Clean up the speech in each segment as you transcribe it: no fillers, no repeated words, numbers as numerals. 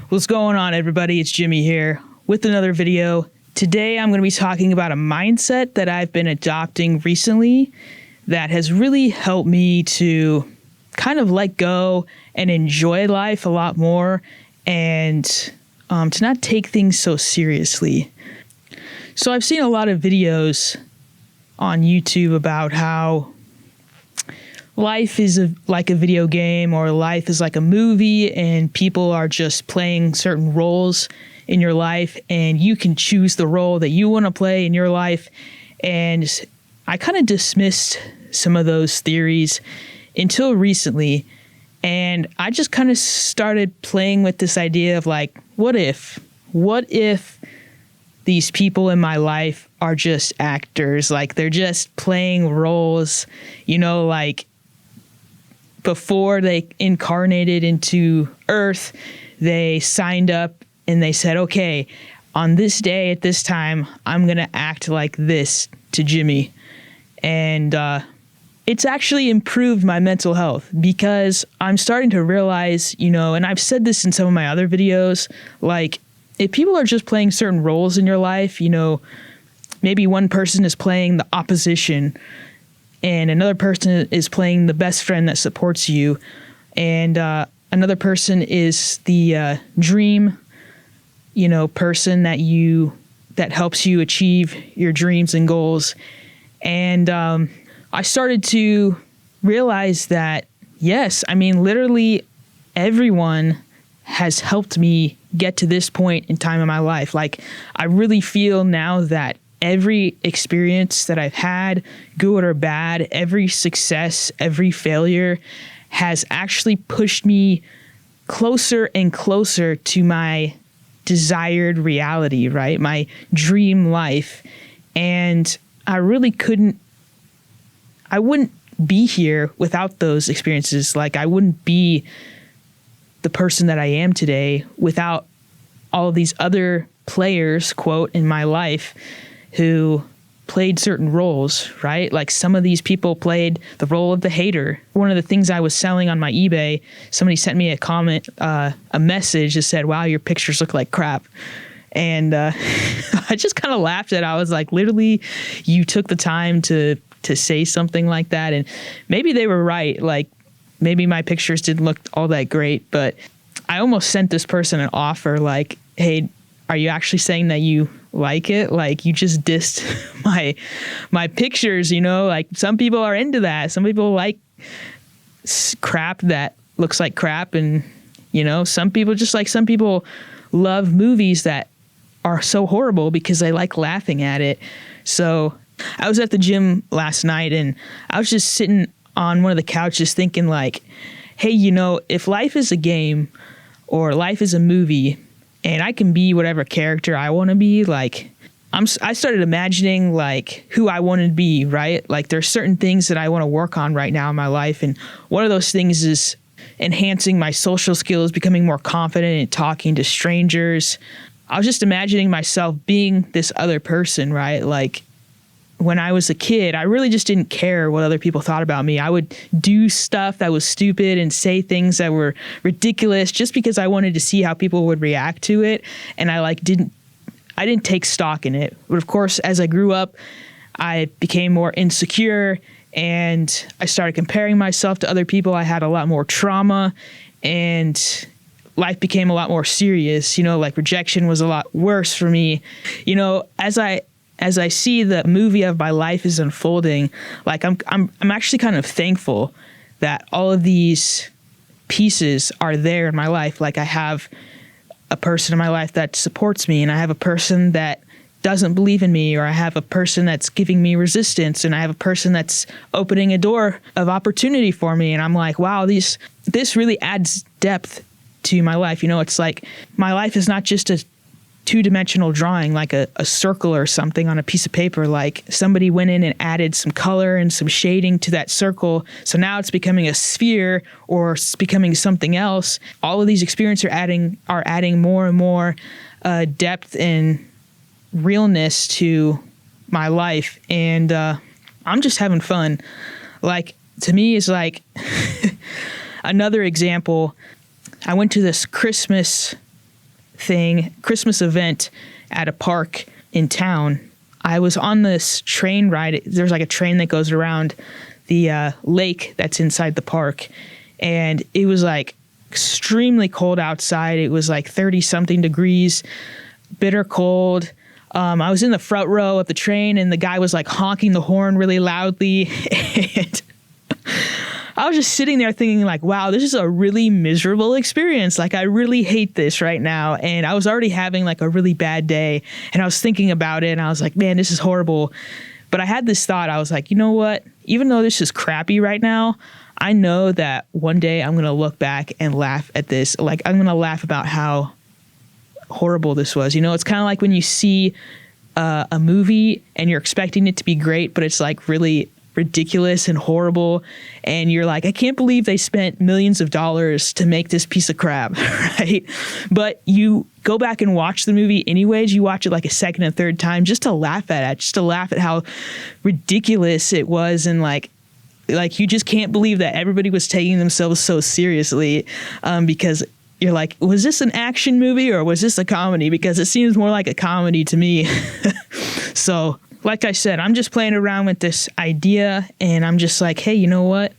What's going on, everybody? It's Jimmy here with another video. Today I'm going to be talking about a mindset that I've been adopting recently that has really helped me to kind of let go and enjoy life a lot more and to not take things so seriously. So I've seen a lot of videos on YouTube about how life is like a video game or life is like a movie and people are just playing certain roles in your life and you can choose the role that you want to play in your life. And I kind of dismissed some of those theories until recently. And I just kind of started playing with this idea of like, what if these people in my life are just actors? Like they're just playing roles, like before they incarnated into Earth, they signed up and they said, okay, on this day at this time, I'm going to act like this to Jimmy. And it's actually improved my mental health because I'm starting to realize, and I've said this in some of my other videos, like if people are just playing certain roles in your life, maybe one person is playing the opposition and another person is playing the best friend that supports you, and another person is the dream, person that helps you achieve your dreams and goals. And I started to realize that, yes, literally everyone has helped me get to this point in time in my life. Like, I really feel now that every experience that I've had, good or bad, every success, every failure has actually pushed me closer and closer to my desired reality, right? My dream life. And I really I wouldn't be here without those experiences. Like I wouldn't be the person that I am today without all of these other players, quote, in my life who played certain roles, right? Like some of these people played the role of the hater. One of the things I was selling on my eBay, somebody sent me a comment, a message that said, wow, your pictures look like crap. And I just kind of laughed at it. I was like, literally, you took the time to say something like that. And maybe they were right. Like maybe my pictures didn't look all that great, but I almost sent this person an offer like, hey, are you actually saying that you like it? Like you just dissed my pictures, like some people are into that. Some people like crap that looks like crap. And, some people love movies that are so horrible because they like laughing at it. So I was at the gym last night and I was just sitting on one of the couches thinking like, hey, if life is a game or life is a movie and I can be whatever character I want to be, like I started imagining like who I want to be, right? Like there's certain things that I want to work on right now in my life. And one of those things is enhancing my social skills, becoming more confident in talking to strangers. I was just imagining myself being this other person, right? Like when I was a kid, I really just didn't care what other people thought about me. I would do stuff that was stupid and say things that were ridiculous just because I wanted to see how people would react to it. And I didn't take stock in it. But of course, as I grew up, I became more insecure and I started comparing myself to other people. I had a lot more trauma and life became a lot more serious. Like rejection was a lot worse for me. As I see the movie of my life is unfolding, like I'm actually kind of thankful that all of these pieces are there in my life. Like I have a person in my life that supports me, and I have a person that doesn't believe in me, or I have a person that's giving me resistance, and I have a person that's opening a door of opportunity for me. And I'm like, wow, this really adds depth to my life. It's like my life is not just a two-dimensional drawing, like a circle or something on a piece of paper. Like somebody went in and added some color and some shading to that circle. So now it's becoming a sphere or it's becoming something else. All of these experiences are adding more and more depth and realness to my life. And I'm just having fun. Like to me, it's like another example. I went to this Christmas Christmas event at a park in town. I was on this train ride. There's like a train that goes around the lake that's inside the park. And it was like extremely cold outside. It was like 30 something degrees, bitter cold. I was in the front row of the train and the guy was like honking the horn really loudly. And I was just sitting there thinking like, wow, this is a really miserable experience. Like, I really hate this right now. And I was already having like a really bad day. And I was thinking about it and I was like, man, this is horrible. But I had this thought. I was like, you know what? Even though this is crappy right now, I know that one day I'm going to look back and laugh at this. Like, I'm going to laugh about how horrible this was. You know, it's kind of like when you see a movie and you're expecting it to be great, but it's like really ridiculous and horrible. And you're like, I can't believe they spent millions of dollars to make this piece of crap, right? But you go back and watch the movie anyways. You watch it like a second and third time just to laugh at it, just to laugh at how ridiculous it was. And like you just can't believe that everybody was taking themselves so seriously, because you're like, was this an action movie or was this a comedy? Because it seems more like a comedy to me. So, like I said, I'm just playing around with this idea and I'm just like, hey, you know what?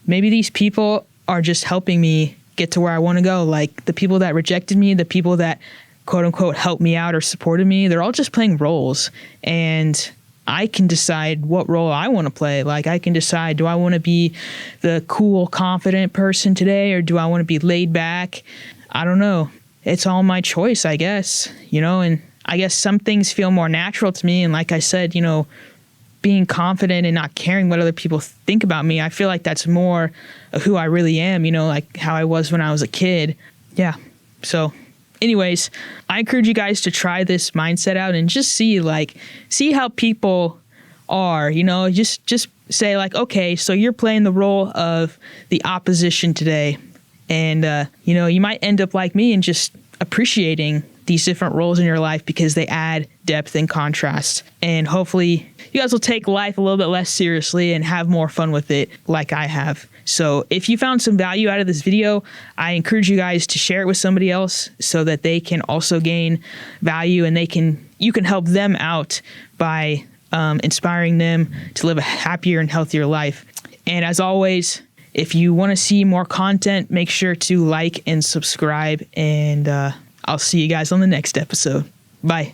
Maybe these people are just helping me get to where I want to go. Like the people that rejected me, the people that quote unquote helped me out or supported me, they're all just playing roles. And I can decide what role I want to play. Like I can decide, do I want to be the cool, confident person today or do I want to be laid back? I don't know. It's all my choice, I guess, you know, and I guess some things feel more natural to me. And like I said, you know, being confident and not caring what other people think about me, I feel like that's more of who I really am, you know, like how I was when I was a kid. Yeah. So anyways, I encourage you guys to try this mindset out and just see how people are, you know, just say like, okay, so you're playing the role of the opposition today. And, you know, you might end up like me and just appreciating these different roles in your life because they add depth and contrast. And hopefully you guys will take life a little bit less seriously and have more fun with it like I have. So if you found some value out of this video, I encourage you guys to share it with somebody else so that they can also gain value and you can help them out by inspiring them to live a happier and healthier life. And as always, if you want to see more content, make sure to like and subscribe, and I'll see you guys on the next episode. Bye.